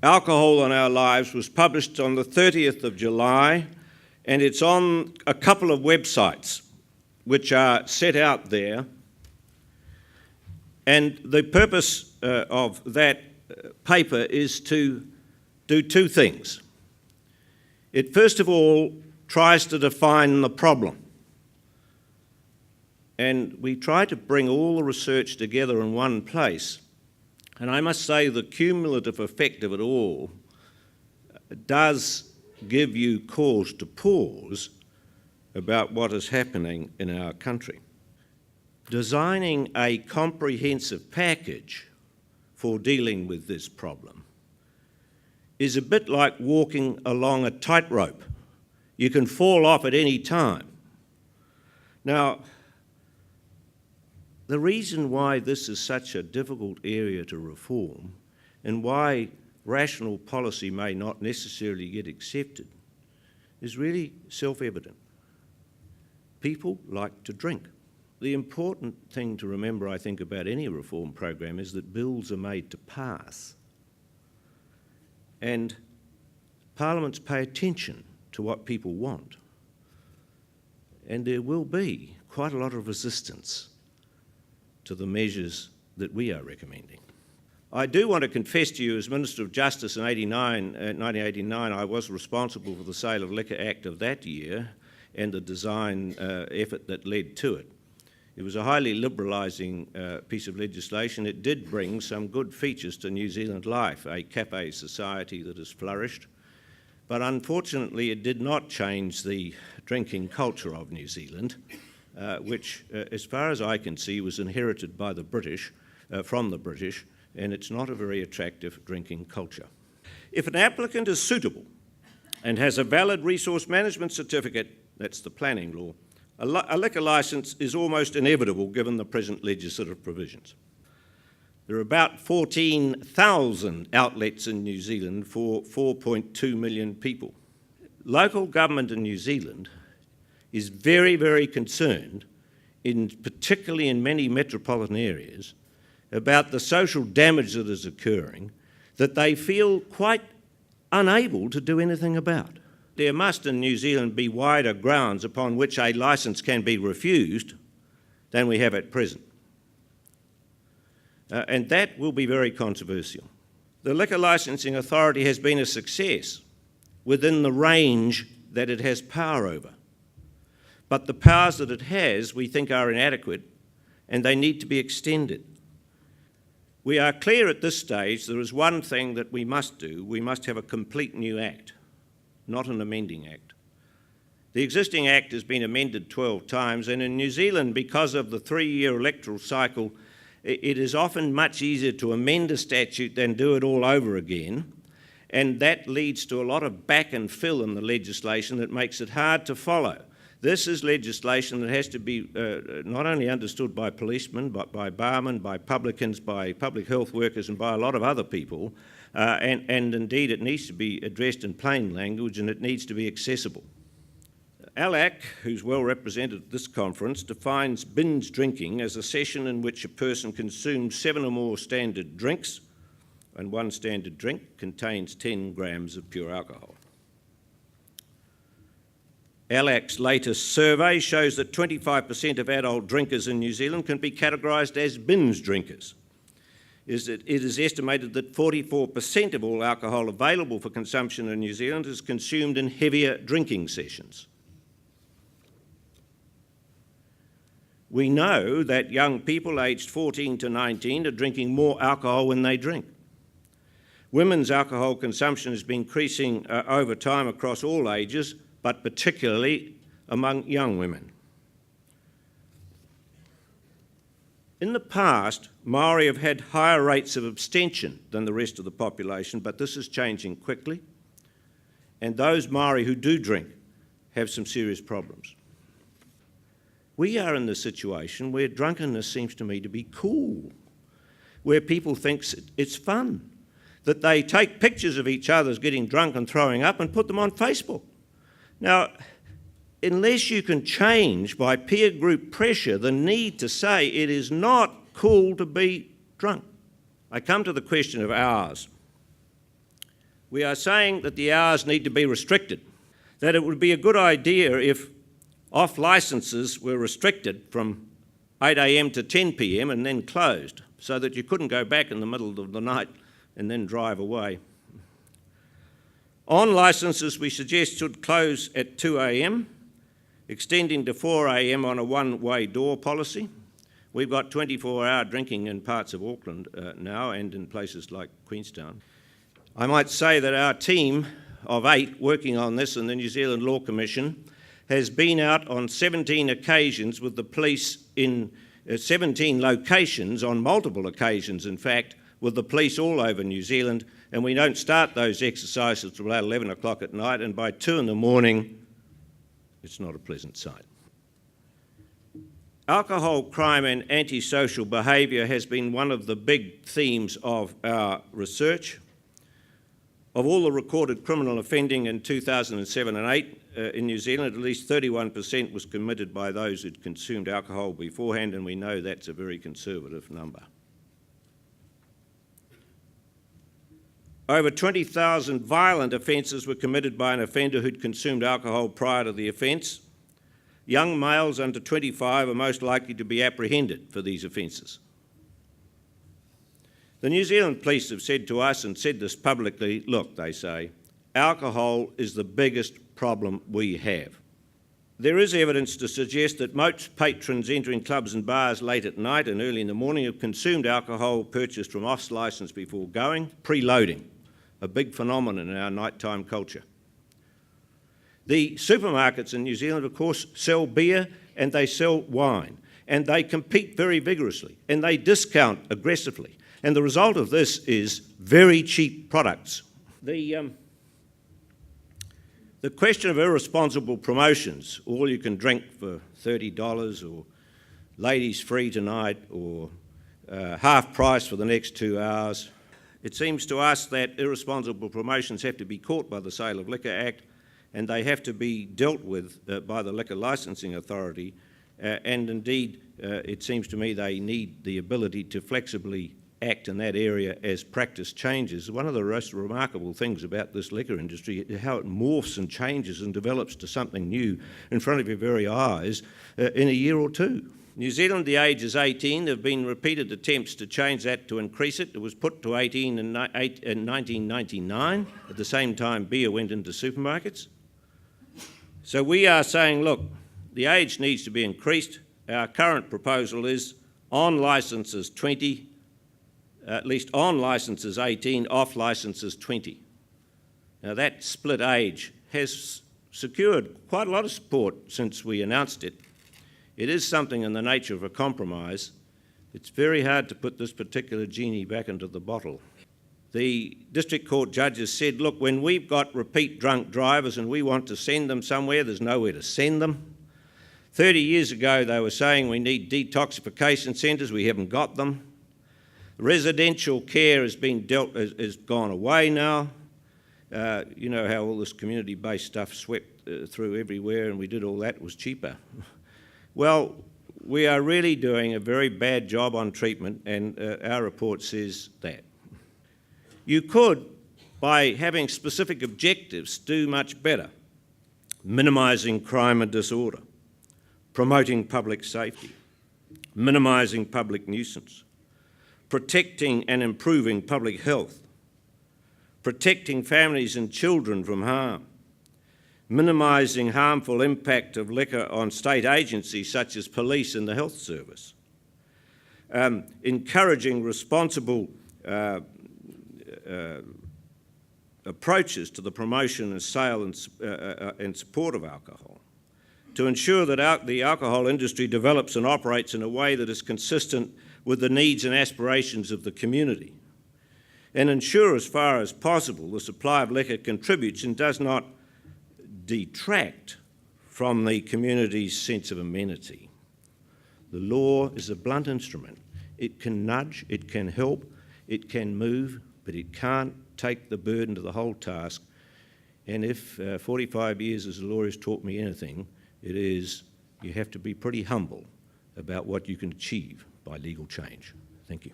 Alcohol in Our Lives was published on the 30th of July, and it's on a couple of websites which are set out there. And the purpose of that paper is to do two things. It first of all tries to define the problem. And we try to bring all the research together in one place. And I must say the cumulative effect of it all does give you cause to pause about what is happening in our country. Designing a comprehensive package for dealing with this problem is a bit like walking along a tightrope. You can fall off at any time. Now, the reason why this is such a difficult area to reform and why rational policy may not necessarily get accepted is really self-evident. People like to drink. The important thing to remember, I think, about any reform program is that bills are made to pass. And parliaments pay attention to what people want. And there will be quite a lot of resistance to the measures that we are recommending. I do want to confess to you, as Minister of Justice in 1989, I was responsible for the Sale of Liquor Act of that year and the design effort that led to it. It was a highly liberalising piece of legislation. It did bring some good features to New Zealand life, a cafe society that has flourished, but unfortunately it did not change the drinking culture of New Zealand, which, as far as I can see, was inherited by the British, from the British, and it's not a very attractive drinking culture. If an applicant is suitable and has a valid resource management certificate, that's the planning law, a liquor licence is almost inevitable given the present legislative provisions. There are about 14,000 outlets in New Zealand for 4.2 million people. Local government in New Zealand is very, very concerned, particularly in many metropolitan areas, about the social damage that is occurring that they feel quite unable to do anything about. There must in New Zealand be wider grounds upon which a licence can be refused than we have at present. And that will be very controversial. The Liquor Licensing Authority has been a success within the range that it has power over. But the powers that it has, we think, are inadequate and they need to be extended. We are clear at this stage there is one thing that we must do. We must have a complete new Act, not an amending Act. The existing Act has been amended 12 times, and in New Zealand, because of the 3-year electoral cycle, it is often much easier to amend a statute than do it all over again, and that leads to a lot of back and fill in the legislation that makes it hard to follow. This is legislation that has to be not only understood by policemen, but by barmen, by publicans, by public health workers, and by a lot of other people. And indeed, it needs to be addressed in plain language, and it needs to be accessible. ALAC, who's well represented at this conference, defines binge drinking as a session in which a person consumes 7 or more standard drinks, and one standard drink contains 10 grams of pure alcohol. ALAC's latest survey shows that 25% of adult drinkers in New Zealand can be categorised as binge drinkers. It is estimated that 44% of all alcohol available for consumption in New Zealand is consumed in heavier drinking sessions. We know that young people aged 14 to 19 are drinking more alcohol when they drink. Women's alcohol consumption has been increasing over time across all ages, but particularly among young women. In the past, Maori have had higher rates of abstention than the rest of the population, but this is changing quickly, and those Maori who do drink have some serious problems. We are in the situation where drunkenness seems to me to be cool, where people think it's fun, that they take pictures of each other getting drunk and throwing up and put them on Facebook. Now, unless you can change by peer group pressure the need to say it is not cool to be drunk. I come to the question of hours. We are saying that the hours need to be restricted, that it would be a good idea if off licences were restricted from 8 a.m. to 10 p.m. and then closed, so that you couldn't go back in the middle of the night and then drive away. On licences, we suggest should close at 2 a.m, extending to 4 a.m. on a one-way door policy. We've got 24-hour drinking in parts of Auckland now and in places like Queenstown. I might say that our team of 8 working on this in the New Zealand Law Commission has been out on 17 occasions with the police in 17 locations, on multiple occasions in fact, with the police all over New Zealand, and we don't start those exercises until about 11 o'clock at night, and by 2 in the morning, it's not a pleasant sight. Alcohol crime and antisocial behaviour has been one of the big themes of our research. Of all the recorded criminal offending in 2007 and 8 in New Zealand, at least 31% was committed by those who'd consumed alcohol beforehand, and we know that's a very conservative number. Over 20,000 violent offences were committed by an offender who'd consumed alcohol prior to the offence. Young males under 25 are most likely to be apprehended for these offences. The New Zealand Police have said to us, and said this publicly, look, they say, alcohol is the biggest problem we have. There is evidence to suggest that most patrons entering clubs and bars late at night and early in the morning have consumed alcohol purchased from off-licence before going, preloading, a big phenomenon in our nighttime culture. The supermarkets in New Zealand, of course, sell beer and they sell wine, and they compete very vigorously and they discount aggressively. And the result of this is very cheap products. The question of irresponsible promotions, all you can drink for $30, or ladies free tonight, or half price for the next 2 hours, it seems to us that irresponsible promotions have to be caught by the Sale of Liquor Act, and they have to be dealt with by the Liquor Licensing Authority, and indeed it seems to me they need the ability to flexibly act in that area as practice changes. One of the most remarkable things about this liquor industry is how it morphs and changes and develops to something new in front of your very eyes in a year or two. New Zealand, the age is 18. There have been repeated attempts to change that, to increase it. It was put to 18 in 1999. At the same time, beer went into supermarkets. So we are saying, look, the age needs to be increased. Our current proposal is on licences 20, at least on licences 18, off licences 20. Now that split age has secured quite a lot of support since we announced it. It is something in the nature of a compromise. It's very hard to put this particular genie back into the bottle. The district court judges said, look, when we've got repeat drunk drivers and we want to send them somewhere, there's nowhere to send them. 30 years ago they were saying we need detoxification centres, we haven't got them. Residential care has gone away now. You know how all this community-based stuff swept through everywhere, and we did all that, it was cheaper. Well, we are really doing a very bad job on treatment, and our report says that. You could, by having specific objectives, do much better. Minimising crime and disorder, promoting public safety, minimising public nuisance, protecting and improving public health, protecting families and children from harm, minimising harmful impact of liquor on state agencies such as police and the health service, encouraging responsible approaches to the promotion and sale and support of alcohol, to ensure that the alcohol industry develops and operates in a way that is consistent with the needs and aspirations of the community, and ensure as far as possible the supply of liquor contributes and does not detract from the community's sense of amenity. The law is a blunt instrument. It can nudge, it can help, it can move, but it can't take the burden of the whole task. And if 45 years as a lawyer has taught me anything, it is you have to be pretty humble about what you can achieve by legal change. Thank you.